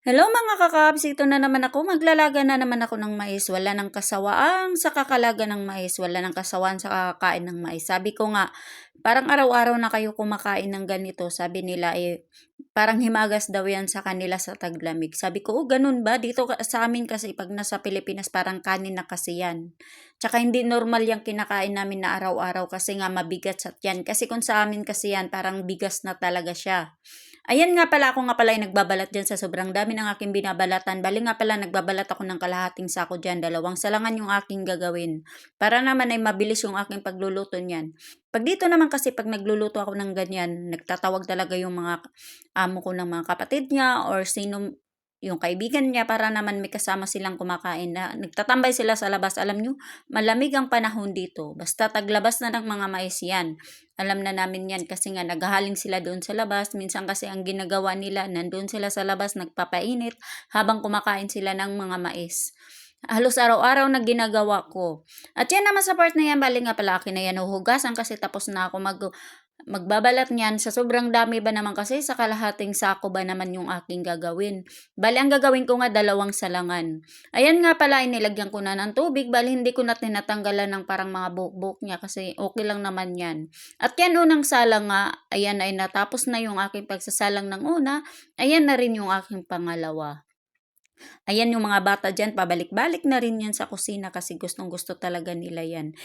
Hello mga kakabs, ito na naman ako. Maglalaga na naman ako ng mais. Wala ng kasawaan sa kakalaga ng mais. Wala ng kasawaan sa kakain ng mais. Sabi ko nga, parang araw-araw na kayo kumakain ng ganito. Sabi nila parang himagas daw yan sa kanila sa taglamig. Sabi ko, ganun ba? Dito sa amin kasi pag nasa Pilipinas parang kanin na kasi yan. Tsaka hindi normal yung kinakain namin na araw-araw kasi nga mabigat sa yan. Kasi kung sa amin kasi yan, parang bigas na talaga siya. Ayan nga pala, ako nga pala ay nagbabalat dyan sa sobrang dami ng aking binabalatan. Bali nga pala, nagbabalat ako ng kalahating sako dyan. 2 salangan yung aking gagawin. Para naman ay mabilis yung aking pagluluto niyan. Pag dito naman kasi, pag nagluluto ako ng ganyan, nagtatawag talaga yung mga amo ko ng mga kapatid niya or sino yung kaibigan niya para naman may kasama silang kumakain na nagtatambay sila sa labas. Alam nyo, malamig ang panahon dito. Basta taglabas na ng mga mais yan. Alam na namin yan kasi nga naghahaling sila doon sa labas. Minsan kasi ang ginagawa nila, nandun sila sa labas, nagpapainit habang kumakain sila ng mga mais. Halos araw-araw na ginagawa ko. At yan naman sa part na yan, bali nga pala akin na yan huhugasan kasi tapos na ako magbabalat niyan. Sa sobrang dami ba naman kasi sa kalahating sako ba naman yung aking gagawin. Bali ang gagawin ko nga 2 salangan. Ayan nga pala, inilagyan ko na ng tubig. Bali hindi ko na tinatanggalan ng parang mga buhok-buhok niya kasi okay lang naman yan. At yan unang salang nga, ayan ay natapos na yung aking pagsasalang ng una, ayan na rin yung aking pangalawa. Ayan yung mga bata dyan, pabalik-balik na rin yan sa kusina kasi gustong gusto talaga nila yan.